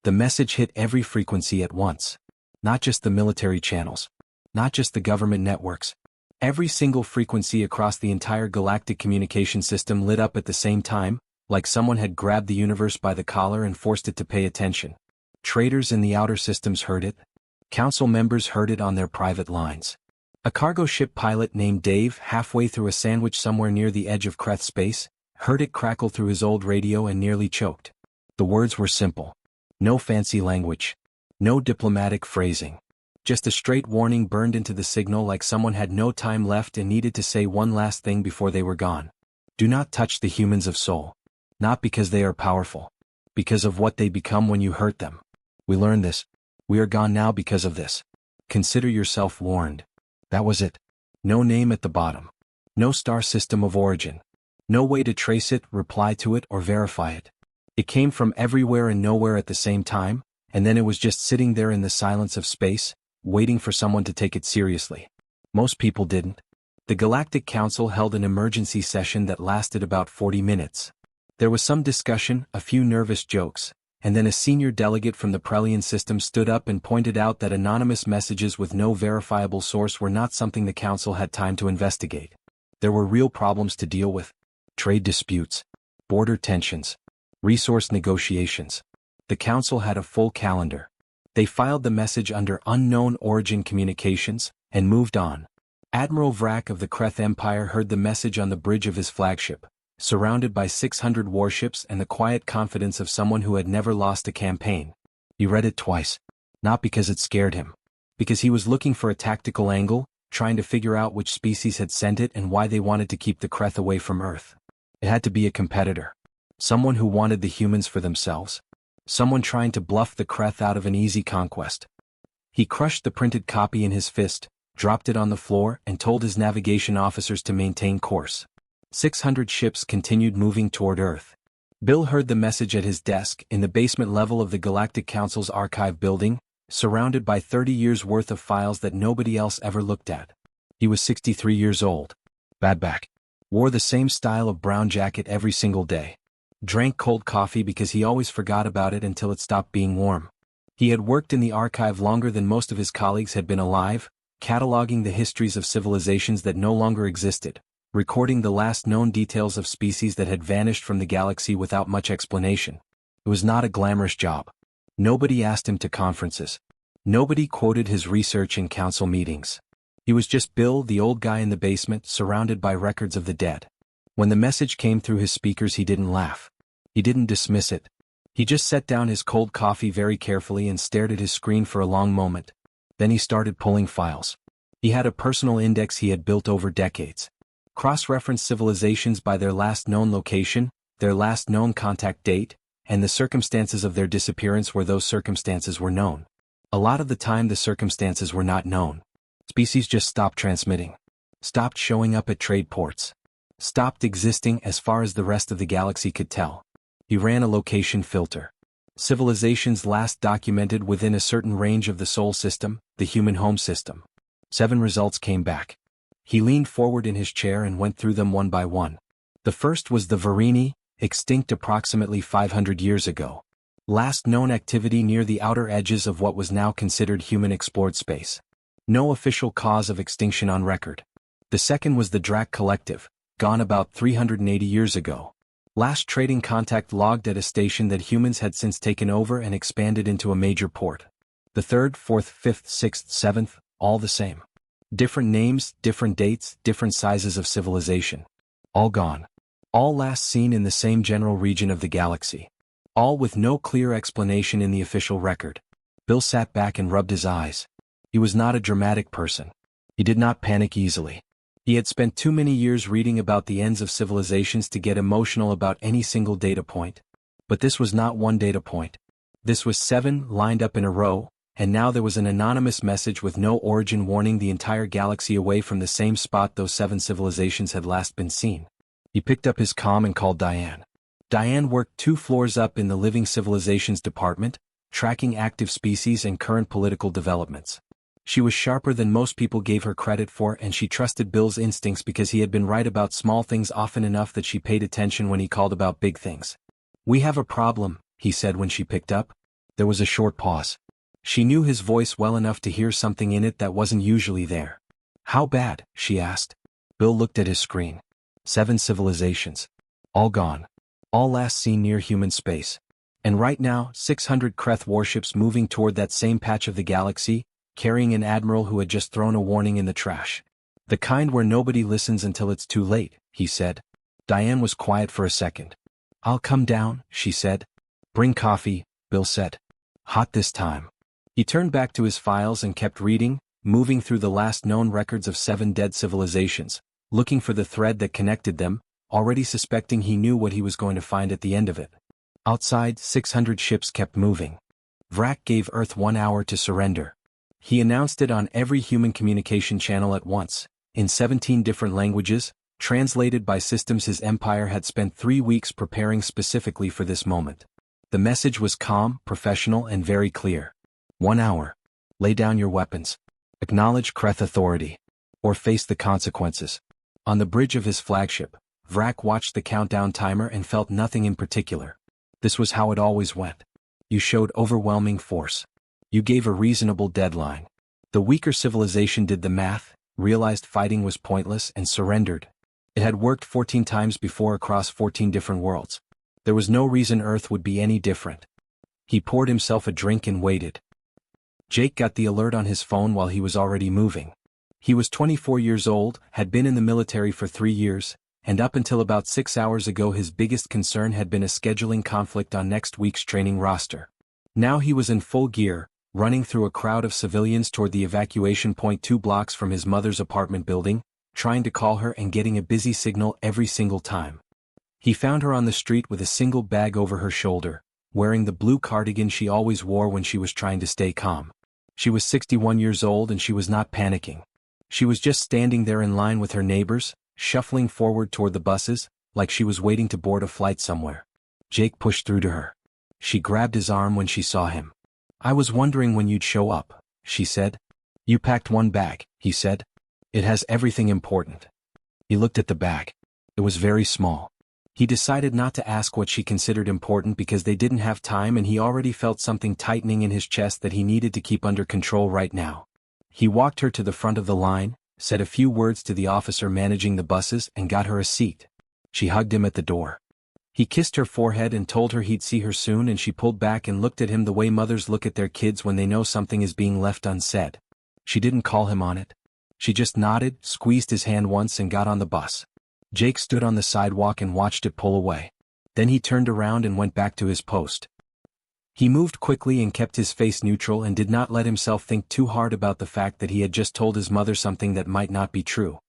The message hit every frequency at once. Not just the military channels. Not just the government networks. Every single frequency across the entire galactic communication system lit up at the same time, like someone had grabbed the universe by the collar and forced it to pay attention. Traders in the outer systems heard it. Council members heard it on their private lines. A cargo ship pilot named Dave, halfway through a sandwich somewhere near the edge of Kreth space, heard it crackle through his old radio and nearly choked. The words were simple. No fancy language. No diplomatic phrasing. Just a straight warning burned into the signal like someone had no time left and needed to say one last thing before they were gone. Do not touch the humans of Sol. Not because they are powerful. Because of what they become when you hurt them. We learned this. We are gone now because of this. Consider yourself warned. That was it. No name at the bottom. No star system of origin. No way to trace it, reply to it, or verify it. It came from everywhere and nowhere at the same time, and then it was just sitting there in the silence of space, waiting for someone to take it seriously. Most people didn't. The Galactic Council held an emergency session that lasted about 40 minutes. There was some discussion, a few nervous jokes, and then a senior delegate from the Prelian system stood up and pointed out that anonymous messages with no verifiable source were not something the Council had time to investigate. There were real problems to deal with. Trade disputes, border tensions, resource negotiations. The Council had a full calendar. They filed the message under unknown origin communications, and moved on. Admiral Vrak of the Kreth Empire heard the message on the bridge of his flagship, surrounded by 600 warships and the quiet confidence of someone who had never lost a campaign. He read it twice. Not because it scared him. Because he was looking for a tactical angle, trying to figure out which species had sent it and why they wanted to keep the Kreth away from Earth. It had to be a competitor. Someone who wanted the humans for themselves. Someone trying to bluff the Kreth out of an easy conquest. He crushed the printed copy in his fist, dropped it on the floor, and told his navigation officers to maintain course. 600 ships continued moving toward Earth. Bill heard the message at his desk in the basement level of the Galactic Council's archive building, surrounded by 30 years' worth of files that nobody else ever looked at. He was 63 years old. Bad back. Wore the same style of brown jacket every single day. Drank cold coffee because he always forgot about it until it stopped being warm. He had worked in the archive longer than most of his colleagues had been alive, cataloging the histories of civilizations that no longer existed, recording the last known details of species that had vanished from the galaxy without much explanation. It was not a glamorous job. Nobody asked him to conferences. Nobody quoted his research in council meetings. He was just Bill, the old guy in the basement, surrounded by records of the dead. When the message came through his speakers, he didn't laugh. He didn't dismiss it. He just set down his cold coffee very carefully and stared at his screen for a long moment. Then he started pulling files. He had a personal index he had built over decades. Cross-referenced civilizations by their last known location, their last known contact date, and the circumstances of their disappearance where those circumstances were known. A lot of the time the circumstances were not known. Species just stopped transmitting. Stopped showing up at trade ports. Stopped existing as far as the rest of the galaxy could tell. He ran a location filter. Civilizations last documented within a certain range of the Sol system, the human home system. 7 results came back. He leaned forward in his chair and went through them one by one. The first was the Varini, extinct approximately 500 years ago. Last known activity near the outer edges of what was now considered human-explored space. No official cause of extinction on record. The second was the Drac Collective, gone about 380 years ago. Last trading contact logged at a station that humans had since taken over and expanded into a major port. The third, fourth, fifth, sixth, seventh, all the same. Different names, different dates, different sizes of civilization. All gone. All last seen in the same general region of the galaxy. All with no clear explanation in the official record. Bill sat back and rubbed his eyes. He was not a dramatic person. He did not panic easily. He had spent too many years reading about the ends of civilizations to get emotional about any single data point. But this was not one data point. This was 7 lined up in a row, and now there was an anonymous message with no origin warning the entire galaxy away from the same spot those 7 civilizations had last been seen. He picked up his comm and called Diane. Diane worked 2 floors up in the Living Civilizations department, tracking active species and current political developments. She was sharper than most people gave her credit for, and she trusted Bill's instincts because he had been right about small things often enough that she paid attention when he called about big things. "We have a problem," he said when she picked up. There was a short pause. She knew his voice well enough to hear something in it that wasn't usually there. How bad? She asked. Bill looked at his screen. 7 civilizations. All gone. All last seen near human space. And right now, 600 Kreth warships moving toward that same patch of the galaxy, carrying an admiral who had just thrown a warning in the trash. The kind where nobody listens until it's too late, he said. Diane was quiet for a second. I'll come down, she said. Bring coffee, Bill said. Hot this time. He turned back to his files and kept reading, moving through the last known records of 7 dead civilizations, looking for the thread that connected them, already suspecting he knew what he was going to find at the end of it. Outside, 600 ships kept moving. Vrak gave Earth 1 hour to surrender. He announced it on every human communication channel at once, in 17 different languages, translated by systems his empire had spent 3 weeks preparing specifically for this moment. The message was calm, professional, and very clear. 1 hour. Lay down your weapons. Acknowledge Kreth authority. Or face the consequences. On the bridge of his flagship, Vrak watched the countdown timer and felt nothing in particular. This was how it always went. You showed overwhelming force. You gave a reasonable deadline. The weaker civilization did the math, realized fighting was pointless, and surrendered. It had worked 14 times before across 14 different worlds. There was no reason Earth would be any different. He poured himself a drink and waited. Jake got the alert on his phone while he was already moving. He was 24 years old, had been in the military for 3 years, and up until about 6 hours ago his biggest concern had been a scheduling conflict on next week's training roster. Now he was in full gear, running through a crowd of civilians toward the evacuation point 2 blocks from his mother's apartment building, trying to call her and getting a busy signal every single time. He found her on the street with a single bag over her shoulder, wearing the blue cardigan she always wore when she was trying to stay calm. She was 61 years old and she was not panicking. She was just standing there in line with her neighbors, shuffling forward toward the buses, like she was waiting to board a flight somewhere. Jake pushed through to her. She grabbed his arm when she saw him. I was wondering when you'd show up, she said. You packed 1 bag, he said. It has everything important. He looked at the bag. It was very small. He decided not to ask what she considered important because they didn't have time and he already felt something tightening in his chest that he needed to keep under control right now. He walked her to the front of the line, said a few words to the officer managing the buses and got her a seat. She hugged him at the door. He kissed her forehead and told her he'd see her soon and she pulled back and looked at him the way mothers look at their kids when they know something is being left unsaid. She didn't call him on it. She just nodded, squeezed his hand once and got on the bus. Jake stood on the sidewalk and watched it pull away. Then he turned around and went back to his post. He moved quickly and kept his face neutral and did not let himself think too hard about the fact that he had just told his mother something that might not be true.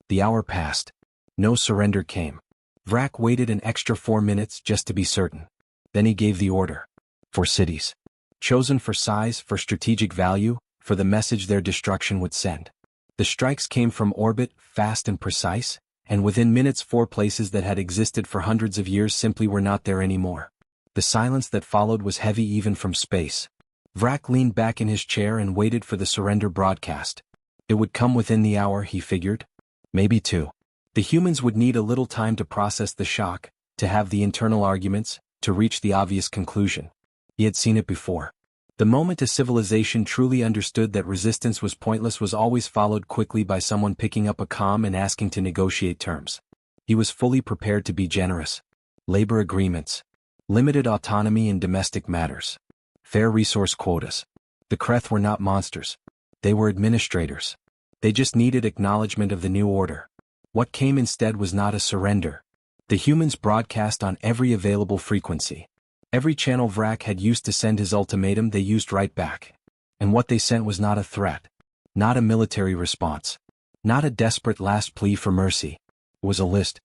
The hour passed. No surrender came. Vrak waited an extra 4 minutes just to be certain. Then he gave the order. 4 cities. Chosen for size, for strategic value, for the message their destruction would send. The strikes came from orbit, fast and precise, and within minutes 4 places that had existed for hundreds of years simply were not there anymore. The silence that followed was heavy even from space. Vrak leaned back in his chair and waited for the surrender broadcast. It would come within the hour, he figured. Maybe 2. The humans would need a little time to process the shock, to have the internal arguments, to reach the obvious conclusion. He had seen it before. The moment a civilization truly understood that resistance was pointless was always followed quickly by someone picking up a comm and asking to negotiate terms. He was fully prepared to be generous. Labor agreements. Limited autonomy in domestic matters. Fair resource quotas. The Kreth were not monsters. They were administrators. They just needed acknowledgement of the new order. What came instead was not a surrender. The humans broadcast on every available frequency. Every channel Vrak had used to send his ultimatum they used right back. And what they sent was not a threat. Not a military response. Not a desperate last plea for mercy. It was a list.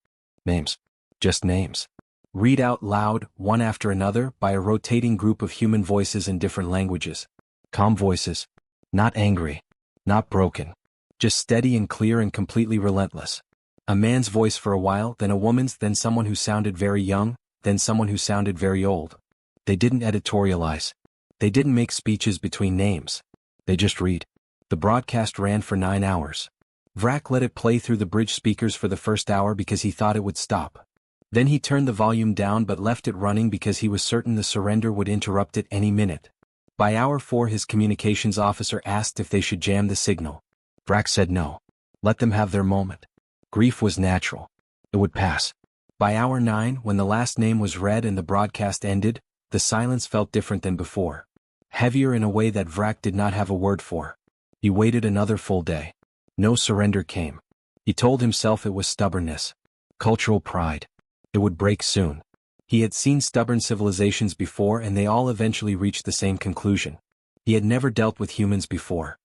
Names. Just names. Read out loud, one after another, by a rotating group of human voices in different languages. Calm voices. Not angry. Not broken. Just steady and clear and completely relentless. A man's voice for a while, then a woman's, then someone who sounded very young, then someone who sounded very old. They didn't editorialize. They didn't make speeches between names. They just read. The broadcast ran for 9 hours. Vrak let it play through the bridge speakers for the first hour because he thought it would stop. Then he turned the volume down but left it running because he was certain the surrender would interrupt it any minute. By hour 4 his communications officer asked if they should jam the signal. Vrak said no. Let them have their moment. Grief was natural. It would pass. By hour 9, when the last name was read and the broadcast ended, the silence felt different than before. Heavier in a way that Vrak did not have a word for. He waited another full day. No surrender came. He told himself it was stubbornness. Cultural pride. It would break soon. He had seen stubborn civilizations before and they all eventually reached the same conclusion. He had never dealt with humans before.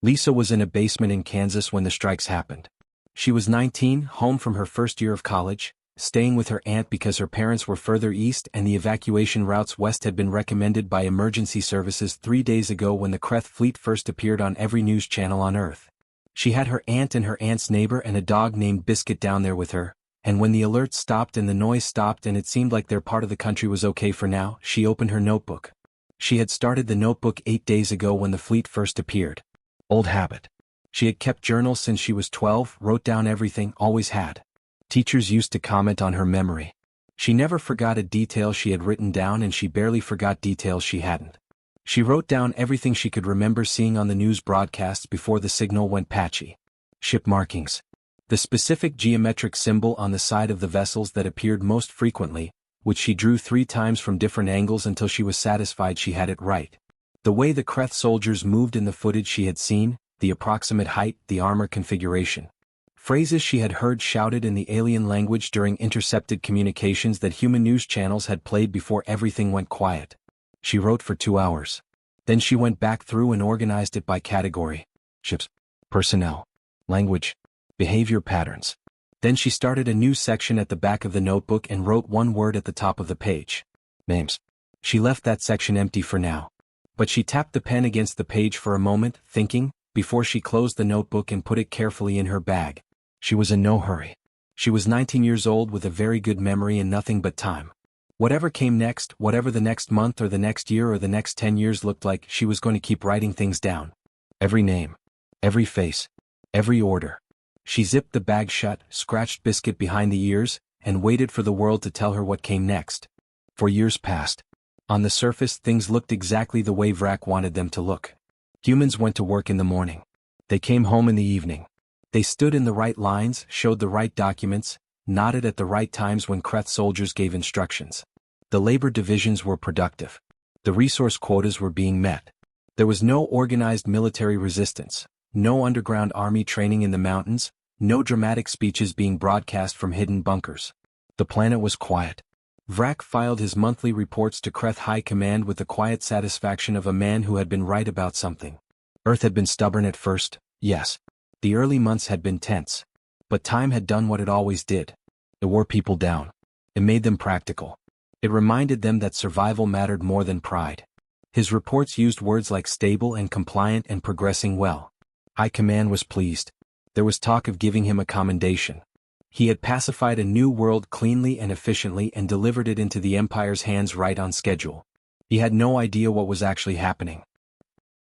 Lisa was in a basement in Kansas when the strikes happened. She was 19, home from her first year of college, staying with her aunt because her parents were further east and the evacuation routes west had been recommended by emergency services 3 days ago when the Kreth fleet first appeared on every news channel on Earth. She had her aunt and her aunt's neighbor and a dog named Biscuit down there with her, and when the alerts stopped and the noise stopped and it seemed like their part of the country was okay for now, she opened her notebook. She had started the notebook 8 days ago when the fleet first appeared. Old habit. She had kept journals since she was 12, wrote down everything, always had. Teachers used to comment on her memory. She never forgot a detail she had written down and she barely forgot details she hadn't. She wrote down everything she could remember seeing on the news broadcasts before the signal went patchy. Ship markings. The specific geometric symbol on the side of the vessels that appeared most frequently, which she drew 3 times from different angles until she was satisfied she had it right. The way the Kreth soldiers moved in the footage she had seen, the approximate height, the armor configuration. Phrases she had heard shouted in the alien language during intercepted communications that human news channels had played before everything went quiet. She wrote for 2 hours. Then she went back through and organized it by category. Ships, personnel, language, behavior patterns. Then she started a new section at the back of the notebook and wrote 1 word at the top of the page. Names. She left that section empty for now. But she tapped the pen against the page for a moment, thinking, before she closed the notebook and put it carefully in her bag. She was in no hurry. She was 19 years old with a very good memory and nothing but time. Whatever came next, whatever the next month or the next year or the next 10 years looked like, she was going to keep writing things down. Every name. Every face. Every order. She zipped the bag shut, scratched Biscuit behind the ears, and waited for the world to tell her what came next. For years passed. On the surface, things looked exactly the way Vrak wanted them to look. Humans went to work in the morning. They came home in the evening. They stood in the right lines, showed the right documents, nodded at the right times when Kreth soldiers gave instructions. The labor divisions were productive. The resource quotas were being met. There was no organized military resistance, no underground army training in the mountains, no dramatic speeches being broadcast from hidden bunkers. The planet was quiet. Vrak filed his monthly reports to Kreth High Command with the quiet satisfaction of a man who had been right about something. Earth had been stubborn at first, yes. The early months had been tense. But time had done what it always did. It wore people down. It made them practical. It reminded them that survival mattered more than pride. His reports used words like stable and compliant and progressing well. High Command was pleased. There was talk of giving him a commendation. He had pacified a new world cleanly and efficiently and delivered it into the Empire's hands right on schedule. He had no idea what was actually happening.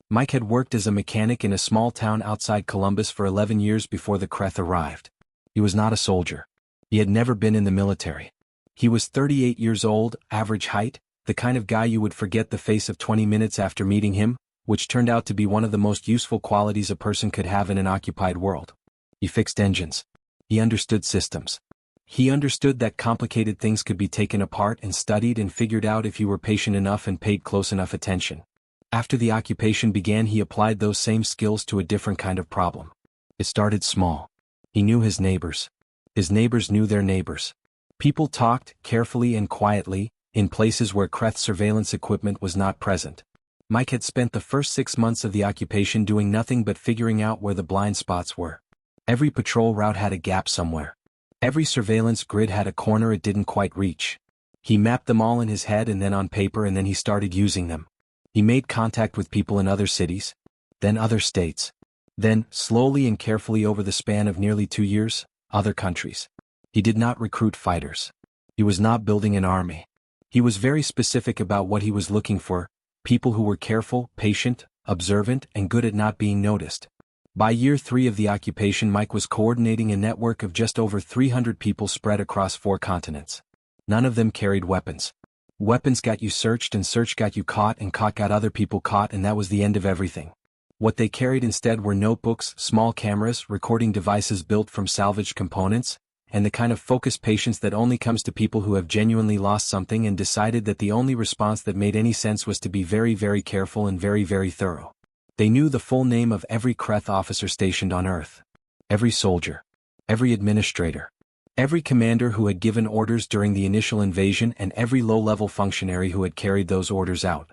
Mike had worked as a mechanic in a small town outside Columbus for 11 years before the Kreth arrived. He was not a soldier. He had never been in the military. He was 38 years old, average height, the kind of guy you would forget the face of 20 minutes after meeting him, which turned out to be one of the most useful qualities a person could have in an occupied world. He fixed engines. He understood systems. He understood that complicated things could be taken apart and studied and figured out if you were patient enough and paid close enough attention. After the occupation began, he applied those same skills to a different kind of problem. It started small. He knew his neighbors. His neighbors knew their neighbors. People talked, carefully and quietly, in places where Kreth surveillance equipment was not present. Mike had spent the first 6 months of the occupation doing nothing but figuring out where the blind spots were. Every patrol route had a gap somewhere. Every surveillance grid had a corner it didn't quite reach. He mapped them all in his head and then on paper, and then he started using them. He made contact with people in other cities, then other states. Then, slowly and carefully over the span of nearly 2 years, other countries. He did not recruit fighters. He was not building an army. He was very specific about what he was looking for: people who were careful, patient, observant, and good at not being noticed. By year 3 of the occupation, Mike was coordinating a network of just over 300 people spread across 4 continents. None of them carried weapons. Weapons got you searched, and search got you caught, and caught got other people caught, and that was the end of everything. What they carried instead were notebooks, small cameras, recording devices built from salvaged components, and the kind of focused patience that only comes to people who have genuinely lost something and decided that the only response that made any sense was to be very, very careful and very, very thorough. They knew the full name of every Kreth officer stationed on Earth. Every soldier. Every administrator. Every commander who had given orders during the initial invasion, and every low-level functionary who had carried those orders out.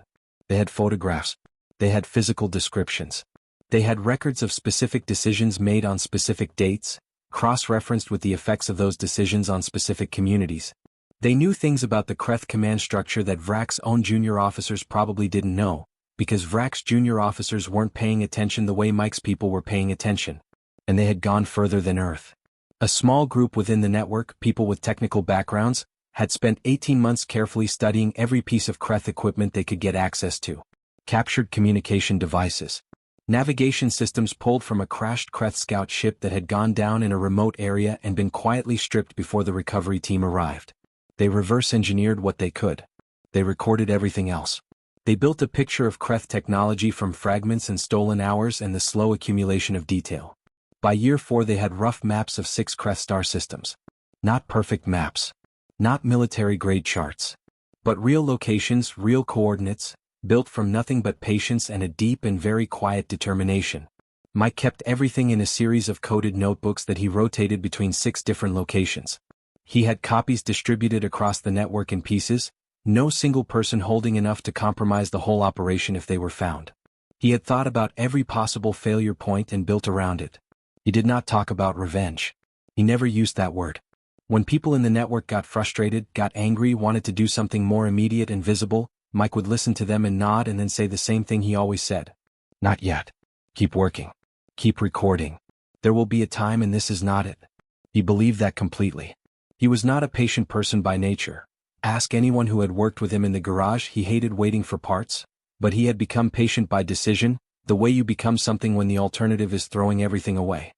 They had photographs. They had physical descriptions. They had records of specific decisions made on specific dates, cross-referenced with the effects of those decisions on specific communities. They knew things about the Kreth command structure that Vrak's own junior officers probably didn't know, because Vrak's junior officers weren't paying attention the way Mike's people were paying attention. And they had gone further than Earth. A small group within the network, people with technical backgrounds, had spent 18 months carefully studying every piece of Kreth equipment they could get access to. Captured communication devices. Navigation systems pulled from a crashed Kreth scout ship that had gone down in a remote area and been quietly stripped before the recovery team arrived. They reverse-engineered what they could. They recorded everything else. They built a picture of Kreth technology from fragments and stolen hours and the slow accumulation of detail. By year 4 they had rough maps of 6 Kreth star systems. Not perfect maps. Not military-grade charts. But real locations, real coordinates, built from nothing but patience and a deep and very quiet determination. Mike kept everything in a series of coded notebooks that he rotated between 6 different locations. He had copies distributed across the network in pieces, no single person holding enough to compromise the whole operation if they were found. He had thought about every possible failure point and built around it. He did not talk about revenge. He never used that word. When people in the network got frustrated, got angry, wanted to do something more immediate and visible, Mike would listen to them and nod and then say the same thing he always said. Not yet. Keep working. Keep recording. There will be a time, and this is not it. He believed that completely. He was not a patient person by nature. Ask anyone who had worked with him in the garage. He hated waiting for parts, but he had become patient by decision, the way you become something when the alternative is throwing everything away.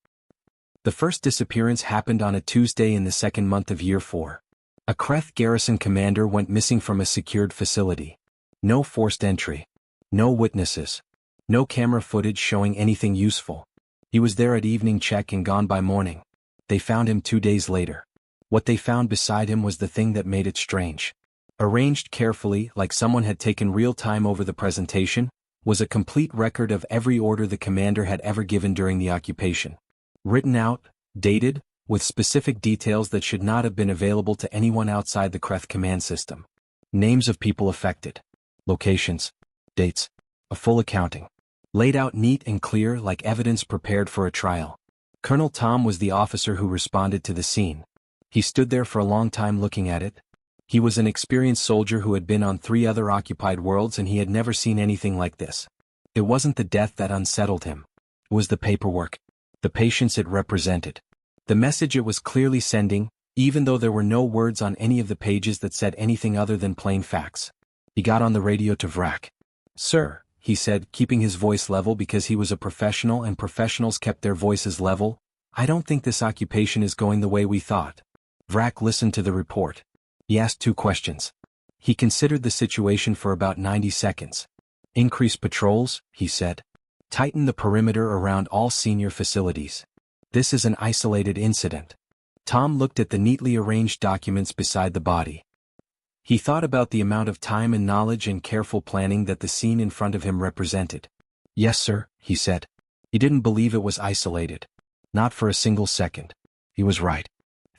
The first disappearance happened on a Tuesday in the 2nd month of year 4. A Kreth garrison commander went missing from a secured facility. No forced entry. No witnesses. No camera footage showing anything useful. He was there at evening check and gone by morning. They found him 2 days later. What they found beside him was the thing that made it strange. Arranged carefully, like someone had taken real time over the presentation, was a complete record of every order the commander had ever given during the occupation. Written out, dated, with specific details that should not have been available to anyone outside the Kreth command system. Names of people affected. Locations. Dates. A full accounting. Laid out neat and clear like evidence prepared for a trial. Colonel Tom was the officer who responded to the scene. He stood there for a long time looking at it. He was an experienced soldier who had been on 3 other occupied worlds, and he had never seen anything like this. It wasn't the death that unsettled him. It was the paperwork. The patience it represented. The message it was clearly sending, even though there were no words on any of the pages that said anything other than plain facts. He got on the radio to Vrak. "Sir," he said, keeping his voice level because he was a professional and professionals kept their voices level, "I don't think this occupation is going the way we thought." Vrak listened to the report. He asked 2 questions. He considered the situation for about 90 seconds. "Increase patrols," he said. "Tighten the perimeter around all senior facilities. This is an isolated incident." Tom looked at the neatly arranged documents beside the body. He thought about the amount of time and knowledge and careful planning that the scene in front of him represented. "Yes, sir," he said. He didn't believe it was isolated. Not for a single second. He was right.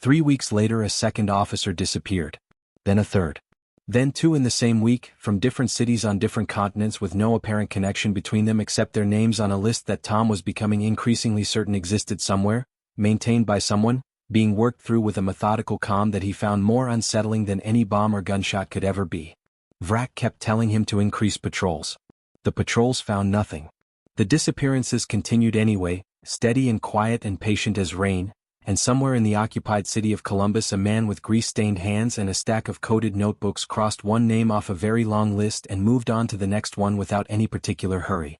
3 weeks later a 2nd officer disappeared. Then a 3rd. Then 2 in the same week, from different cities on different continents with no apparent connection between them except their names on a list that Tom was becoming increasingly certain existed somewhere, maintained by someone, being worked through with a methodical calm that he found more unsettling than any bomb or gunshot could ever be. Vrak kept telling him to increase patrols. The patrols found nothing. The disappearances continued anyway, steady and quiet and patient as rain, and somewhere in the occupied city of Columbus a man with grease-stained hands and a stack of coded notebooks crossed one name off a very long list and moved on to the next one without any particular hurry.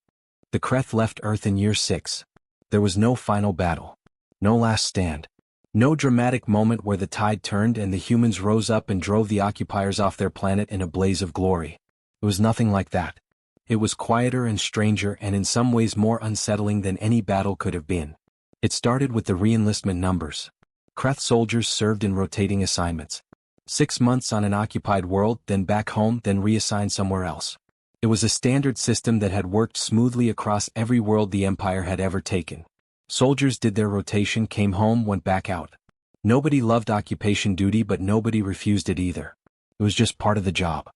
The Kreth left Earth in year 6. There was no final battle. No last stand. No dramatic moment where the tide turned and the humans rose up and drove the occupiers off their planet in a blaze of glory. It was nothing like that. It was quieter and stranger and in some ways more unsettling than any battle could have been. It started with the re-enlistment numbers. Kreth soldiers served in rotating assignments. 6 months on an occupied world, then back home, then reassigned somewhere else. It was a standard system that had worked smoothly across every world the Empire had ever taken. Soldiers did their rotation, came home, went back out. Nobody loved occupation duty, but nobody refused it either. It was just part of the job.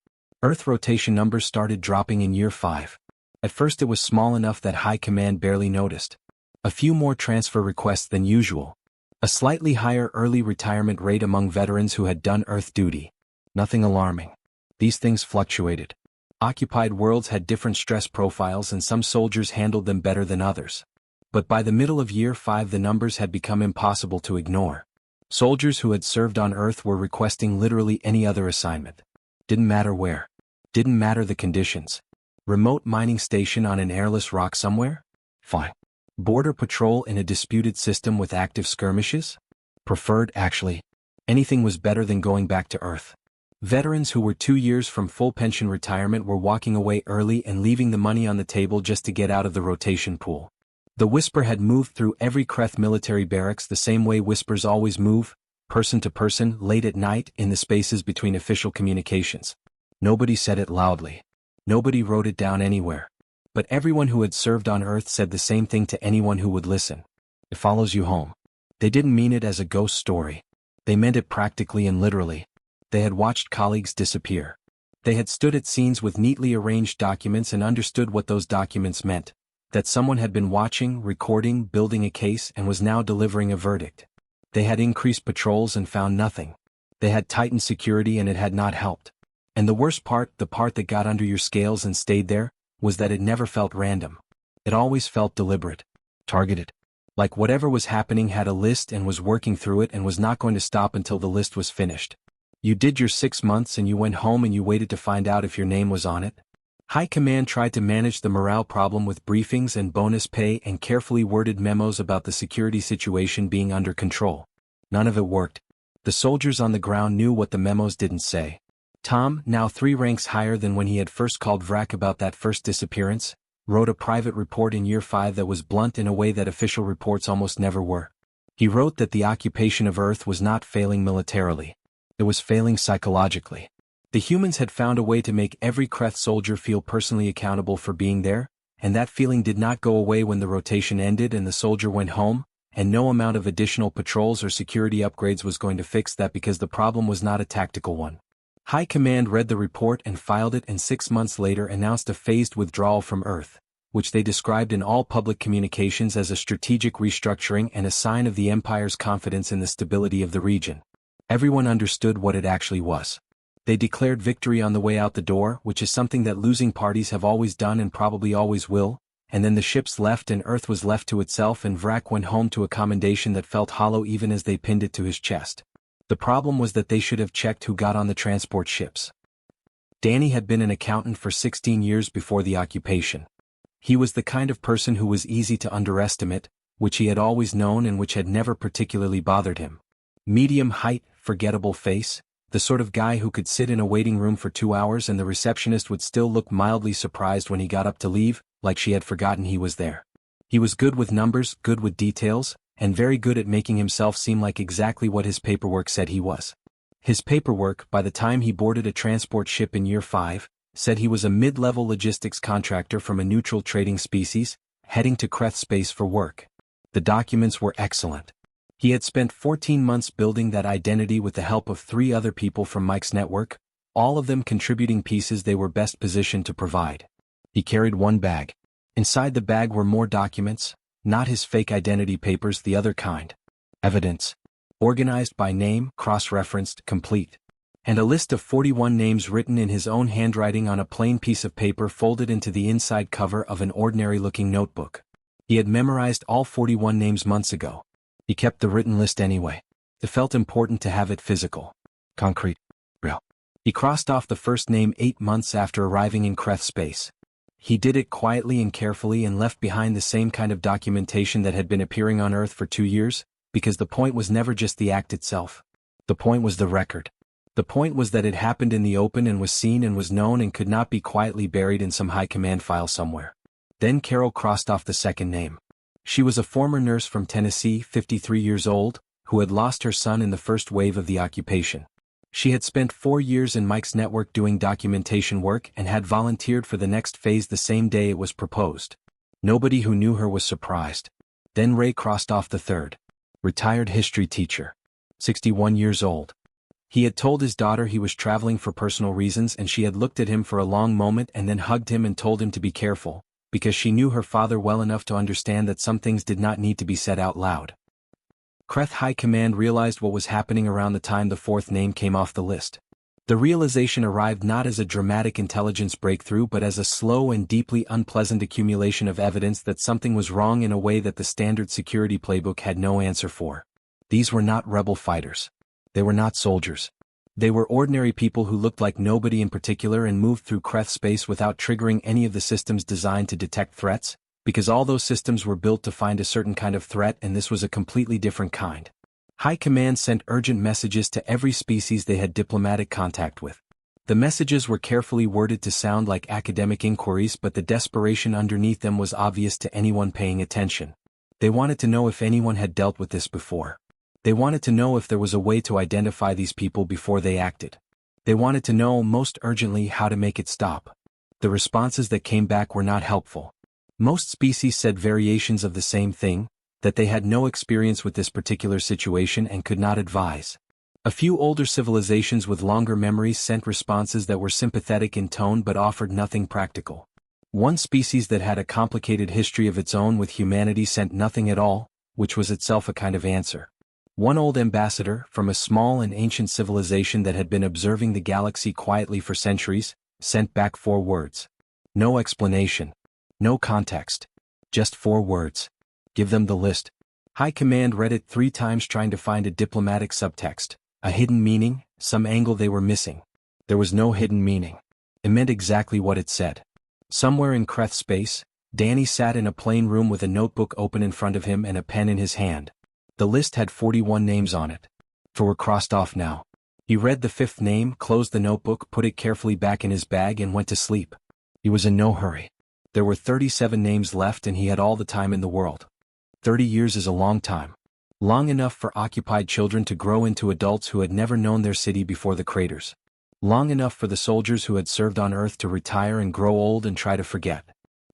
Earth rotation numbers started dropping in year 5. At first it was small enough that High Command barely noticed. A few more transfer requests than usual. A slightly higher early retirement rate among veterans who had done Earth duty. Nothing alarming. These things fluctuated. Occupied worlds had different stress profiles and some soldiers handled them better than others. But by the middle of year 5 the numbers had become impossible to ignore. Soldiers who had served on Earth were requesting literally any other assignment. Didn't matter where. Didn't matter the conditions. Remote mining station on an airless rock somewhere? Fine. Border patrol in a disputed system with active skirmishes? Preferred, actually. Anything was better than going back to Earth. Veterans who were 2 years from full pension retirement were walking away early and leaving the money on the table just to get out of the rotation pool. The whisper had moved through every Kreth military barracks the same way whispers always move, person to person, late at night, in the spaces between official communications. Nobody said it loudly. Nobody wrote it down anywhere. But everyone who had served on Earth said the same thing to anyone who would listen. It follows you home. They didn't mean it as a ghost story. They meant it practically and literally. They had watched colleagues disappear. They had stood at scenes with neatly arranged documents and understood what those documents meant. That someone had been watching, recording, building a case and was now delivering a verdict. They had increased patrols and found nothing. They had tightened security and it had not helped. And the worst part, the part that got under your scales and stayed there, was that it never felt random. It always felt deliberate. Targeted. Like whatever was happening had a list and was working through it and was not going to stop until the list was finished. You did your 6 months and you went home and you waited to find out if your name was on it. High Command tried to manage the morale problem with briefings and bonus pay and carefully worded memos about the security situation being under control. None of it worked. The soldiers on the ground knew what the memos didn't say. Tom, now 3 ranks higher than when he had first called Vrak about that first disappearance, wrote a private report in year 5 that was blunt in a way that official reports almost never were. He wrote that the occupation of Earth was not failing militarily. It was failing psychologically. The humans had found a way to make every Kreth soldier feel personally accountable for being there, and that feeling did not go away when the rotation ended and the soldier went home, and no amount of additional patrols or security upgrades was going to fix that because the problem was not a tactical one. High Command read the report and filed it and 6 months later announced a phased withdrawal from Earth, which they described in all public communications as a strategic restructuring and a sign of the Empire's confidence in the stability of the region. Everyone understood what it actually was. They declared victory on the way out the door, which is something that losing parties have always done and probably always will, and then the ships left and Earth was left to itself and Vrak went home to a commendation that felt hollow even as they pinned it to his chest. The problem was that they should have checked who got on the transport ships. Danny had been an accountant for 16 years before the occupation. He was the kind of person who was easy to underestimate, which he had always known and which had never particularly bothered him. Medium height, forgettable face, the sort of guy who could sit in a waiting room for 2 hours and the receptionist would still look mildly surprised when he got up to leave, like she had forgotten he was there. He was good with numbers, good with details, and very good at making himself seem like exactly what his paperwork said he was. His paperwork, by the time he boarded a transport ship in year 5, said he was a mid-level logistics contractor from a neutral trading species, heading to Kreth space for work. The documents were excellent. He had spent 14 months building that identity with the help of 3 other people from Mike's network, all of them contributing pieces they were best positioned to provide. He carried 1 bag. Inside the bag were more documents, not his fake identity papers, the other kind. Evidence. Organized by name, cross-referenced, complete. And a list of 41 names written in his own handwriting on a plain piece of paper folded into the inside cover of an ordinary-looking notebook. He had memorized all 41 names months ago. He kept the written list anyway. It felt important to have it physical. Concrete. Real. He crossed off the first name 8 months after arriving in Kreth space. He did it quietly and carefully and left behind the same kind of documentation that had been appearing on Earth for 2 years, because the point was never just the act itself. The point was the record. The point was that it happened in the open and was seen and was known and could not be quietly buried in some high command file somewhere. Then Carol crossed off the second name. She was a former nurse from Tennessee, 53 years old, who had lost her son in the first wave of the occupation. She had spent 4 years in Mike's network doing documentation work and had volunteered for the next phase the same day it was proposed. Nobody who knew her was surprised. Then Ray crossed off the third. Retired history teacher. 61 years old. He had told his daughter he was traveling for personal reasons, and she had looked at him for a long moment and then hugged him and told him to be careful, because she knew her father well enough to understand that some things did not need to be said out loud. Kreth High Command realized what was happening around the time the fourth name came off the list. The realization arrived not as a dramatic intelligence breakthrough but as a slow and deeply unpleasant accumulation of evidence that something was wrong in a way that the standard security playbook had no answer for. These were not rebel fighters. They were not soldiers. They were ordinary people who looked like nobody in particular and moved through Kreth space without triggering any of the systems designed to detect threats, because all those systems were built to find a certain kind of threat, and this was a completely different kind. High Command sent urgent messages to every species they had diplomatic contact with. The messages were carefully worded to sound like academic inquiries, but the desperation underneath them was obvious to anyone paying attention. They wanted to know if anyone had dealt with this before. They wanted to know if there was a way to identify these people before they acted. They wanted to know, most urgently, how to make it stop. The responses that came back were not helpful. Most species said variations of the same thing, that they had no experience with this particular situation and could not advise. A few older civilizations with longer memories sent responses that were sympathetic in tone but offered nothing practical. One species that had a complicated history of its own with humanity sent nothing at all, which was itself a kind of answer. One old ambassador, from a small and ancient civilization that had been observing the galaxy quietly for centuries, sent back 4 words. No explanation. No context. Just 4 words. Give them the list. High Command read it 3 times trying to find a diplomatic subtext, a hidden meaning, some angle they were missing. There was no hidden meaning. It meant exactly what it said. Somewhere in Kreth space, Danny sat in a plain room with a notebook open in front of him and a pen in his hand. The list had 41 names on it. 4 were crossed off now. He read the 5th name, closed the notebook, put it carefully back in his bag and went to sleep. He was in no hurry. There were 37 names left and he had all the time in the world. 30 years is a long time. Long enough for occupied children to grow into adults who had never known their city before the craters. Long enough for the soldiers who had served on Earth to retire and grow old and try to forget.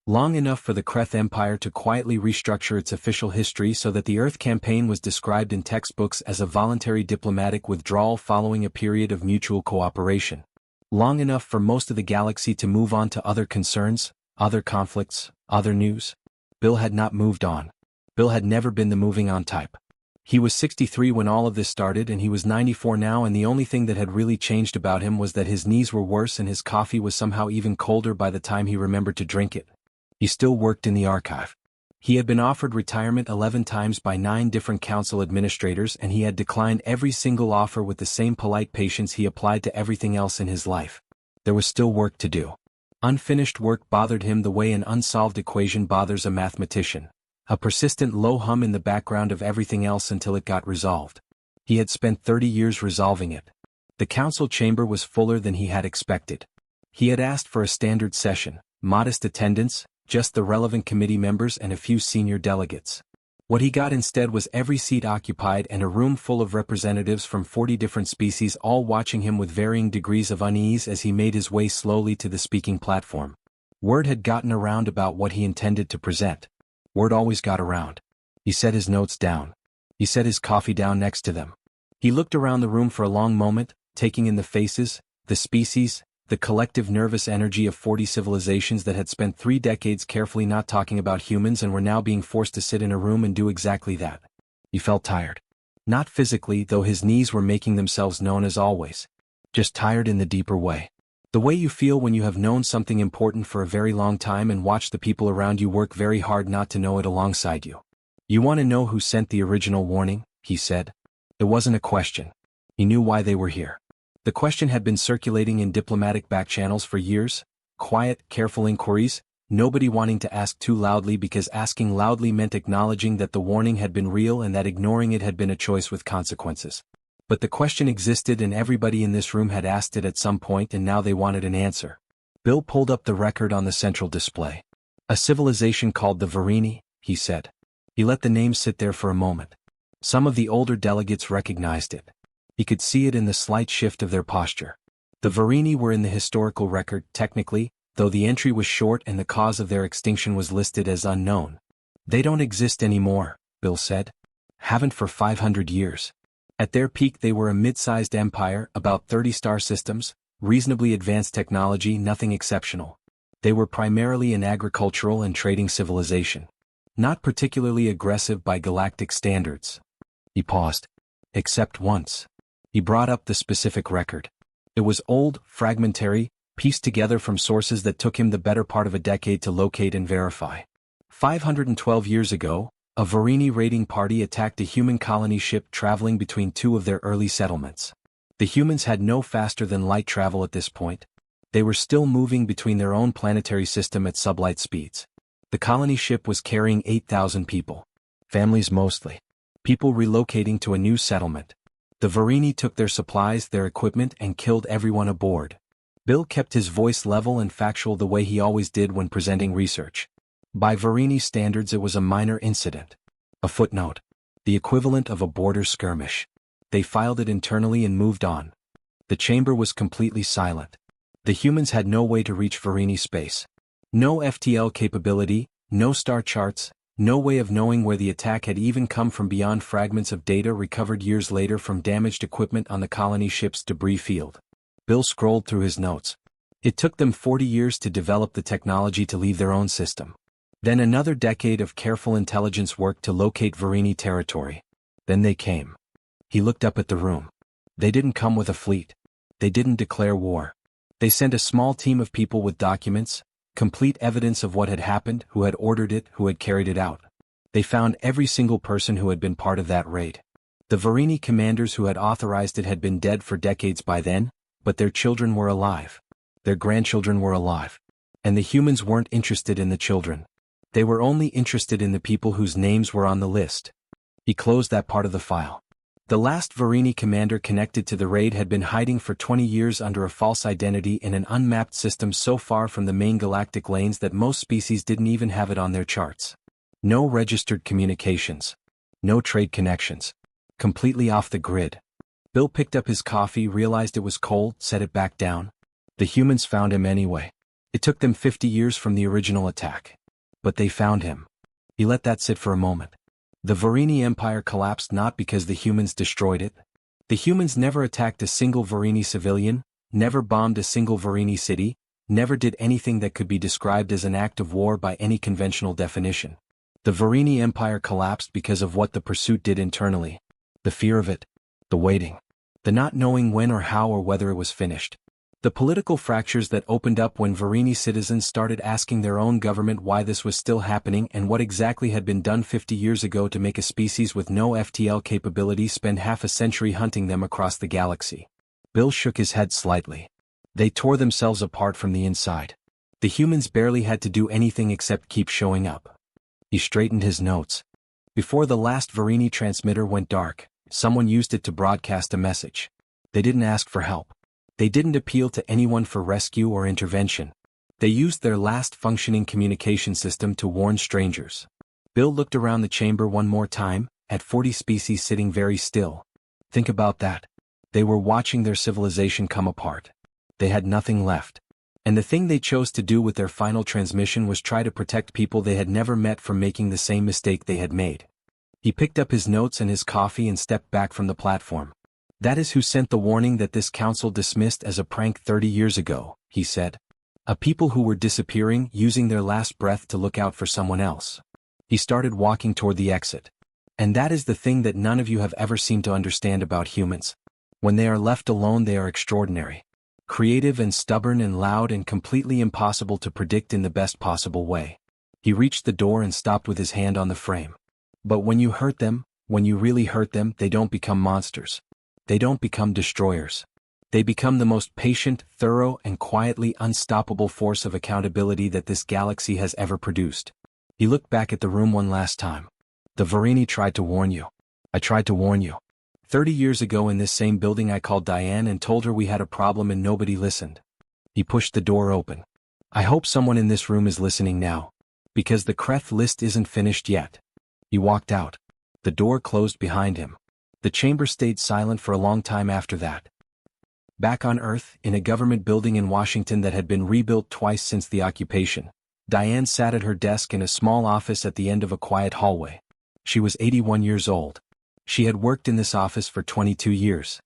Long enough for the Kreth Empire to quietly restructure its official history so that the Earth campaign was described in textbooks as a voluntary diplomatic withdrawal following a period of mutual cooperation. Long enough for most of the galaxy to move on to other concerns, other conflicts, other news. Bill had not moved on. Bill had never been the moving on type. He was 63 when all of this started and he was 94 now, and the only thing that had really changed about him was that his knees were worse and his coffee was somehow even colder by the time he remembered to drink it. He still worked in the archive. He had been offered retirement 11 times by 9 different council administrators, and he had declined every single offer with the same polite patience he applied to everything else in his life. There was still work to do. Unfinished work bothered him the way an unsolved equation bothers a mathematician. A persistent low hum in the background of everything else until it got resolved. He had spent 30 years resolving it. The council chamber was fuller than he had expected. He had asked for a standard session, modest attendance, just the relevant committee members and a few senior delegates. What he got instead was every seat occupied and a room full of representatives from 40 different species, all watching him with varying degrees of unease as he made his way slowly to the speaking platform. Word had gotten around about what he intended to present. Word always got around. He set his notes down. He set his coffee down next to them. He looked around the room for a long moment, taking in the faces, the species, the collective nervous energy of 40 civilizations that had spent 3 decades carefully not talking about humans and were now being forced to sit in a room and do exactly that. He felt tired. Not physically, though his knees were making themselves known as always. Just tired in the deeper way. The way you feel when you have known something important for a very long time and watched the people around you work very hard not to know it alongside you. You want to know who sent the original warning, he said. It wasn't a question. He knew why they were here. The question had been circulating in diplomatic backchannels for years, quiet, careful inquiries, Nobody wanting to ask too loudly because asking loudly meant acknowledging that the warning had been real and that ignoring it had been a choice with consequences. But the question existed and everybody in this room had asked it at some point and now they wanted an answer. Bill pulled up the record on the central display. A civilization called the Varini, he said. He let the name sit there for a moment. Some of the older delegates recognized it. He could see it in the slight shift of their posture. The Varini were in the historical record, technically, though the entry was short and the cause of their extinction was listed as unknown. They don't exist anymore, Bill said. Haven't for 500 years. At their peak they were a mid-sized empire, about 30 star systems, reasonably advanced technology, nothing exceptional. They were primarily an agricultural and trading civilization. Not particularly aggressive by galactic standards. He paused. Except once. He brought up the specific record. It was old, fragmentary, pieced together from sources that took him the better part of a decade to locate and verify. 512 years ago, a Varini raiding party attacked a human colony ship traveling between two of their early settlements. The humans had no faster-than-light travel at this point. They were still moving between their own planetary system at sublight speeds. The colony ship was carrying 8,000 people. Families mostly. People relocating to a new settlement. The Varini took their supplies, their equipment, and killed everyone aboard. Bill kept his voice level and factual the way he always did when presenting research. By Varini standards it was a minor incident. A footnote. The equivalent of a border skirmish. They filed it internally and moved on. The chamber was completely silent. The humans had no way to reach Varini space. No FTL capability, no star charts, no way of knowing where the attack had even come from beyond fragments of data recovered years later from damaged equipment on the colony ship's debris field. Bill scrolled through his notes. It took them 40 years to develop the technology to leave their own system. Then another decade of careful intelligence work to locate Varini territory. Then they came. He looked up at the room. They didn't come with a fleet. They didn't declare war. They sent a small team of people with documents, complete evidence of what had happened, who had ordered it, who had carried it out. They found every single person who had been part of that raid. The Varini commanders who had authorized it had been dead for decades by then, but their children were alive. Their grandchildren were alive. And the humans weren't interested in the children. They were only interested in the people whose names were on the list. He closed that part of the file. The last Varini commander connected to the raid had been hiding for 20 years under a false identity in an unmapped system so far from the main galactic lanes that most species didn't even have it on their charts. No registered communications. No trade connections. Completely off the grid. Bill picked up his coffee, realized it was cold, set it back down. The humans found him anyway. It took them 50 years from the original attack. But they found him. He let that sit for a moment. The Varini Empire collapsed not because the humans destroyed it. The humans never attacked a single Varini civilian, never bombed a single Varini city, never did anything that could be described as an act of war by any conventional definition. The Varini Empire collapsed because of what the pursuit did internally. The fear of it. The waiting. The not knowing when or how or whether it was finished. The political fractures that opened up when Varini citizens started asking their own government why this was still happening and what exactly had been done 50 years ago to make a species with no FTL capability spend half a century hunting them across the galaxy. Bill shook his head slightly. They tore themselves apart from the inside. The humans barely had to do anything except keep showing up. He straightened his notes. Before the last Varini transmitter went dark, someone used it to broadcast a message. They didn't ask for help. They didn't appeal to anyone for rescue or intervention. They used their last functioning communication system to warn strangers. Bill looked around the chamber one more time, at 40 species sitting very still. Think about that. They were watching their civilization come apart. They had nothing left. And the thing they chose to do with their final transmission was try to protect people they had never met from making the same mistake they had made. He picked up his notes and his coffee and stepped back from the platform. That is who sent the warning that this council dismissed as a prank 30 years ago, he said. A people who were disappearing, using their last breath to look out for someone else. He started walking toward the exit. And that is the thing that none of you have ever seemed to understand about humans. When they are left alone they are extraordinary. Creative and stubborn and loud and completely impossible to predict in the best possible way. He reached the door and stopped with his hand on the frame. But when you hurt them, when you really hurt them, they don't become monsters. They don't become destroyers. They become the most patient, thorough, and quietly unstoppable force of accountability that this galaxy has ever produced. He looked back at the room one last time. The Varini tried to warn you. I tried to warn you. 30 years ago in this same building I called Diane and told her we had a problem and nobody listened. He pushed the door open. I hope someone in this room is listening now. Because the Kreth list isn't finished yet. He walked out. The door closed behind him. The chamber stayed silent for a long time after that. Back on Earth, in a government building in Washington that had been rebuilt twice since the occupation, Diane sat at her desk in a small office at the end of a quiet hallway. She was 81 years old. She had worked in this office for 22 years.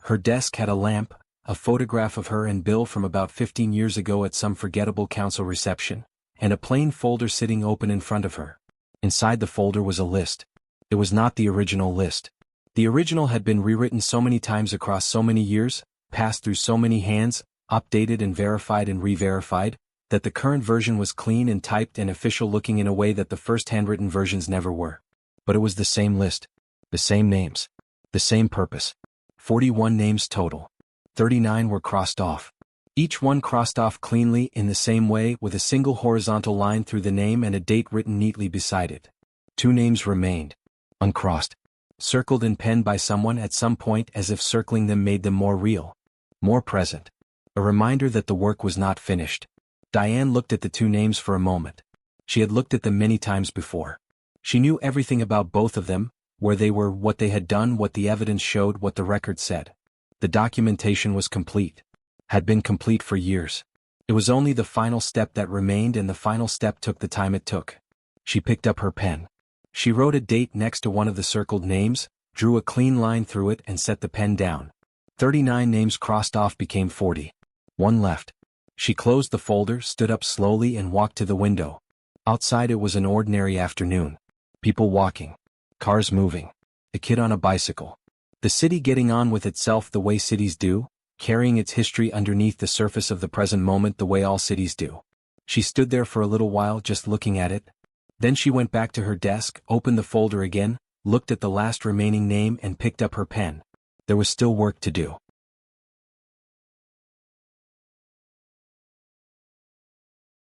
Her desk had a lamp, a photograph of her and Bill from about 15 years ago at some forgettable council reception, and a plain folder sitting open in front of her. Inside the folder was a list. It was not the original list. The original had been rewritten so many times across so many years, passed through so many hands, updated and verified and re-verified, that the current version was clean and typed and official looking in a way that the first handwritten versions never were. But it was the same list. The same names. The same purpose. 41 names total. 39 were crossed off. Each one crossed off cleanly in the same way with a single horizontal line through the name and a date written neatly beside it. 2 names remained. Uncrossed. Circled in pen by someone at some point as if circling them made them more real. More present. A reminder that the work was not finished. Diane looked at the 2 names for a moment. She had looked at them many times before. She knew everything about both of them, where they were, what they had done, what the evidence showed, what the record said. The documentation was complete. Had been complete for years. It was only the final step that remained, and the final step took the time it took. She picked up her pen. She wrote a date next to one of the circled names, drew a clean line through it and set the pen down. 39 names crossed off became 40. 1 left. She closed the folder, stood up slowly and walked to the window. Outside it was an ordinary afternoon. People walking. Cars moving. A kid on a bicycle. The city getting on with itself the way cities do, carrying its history underneath the surface of the present moment the way all cities do. She stood there for a little while just looking at it. Then she went back to her desk, opened the folder again, looked at the last remaining name and picked up her pen. There was still work to do.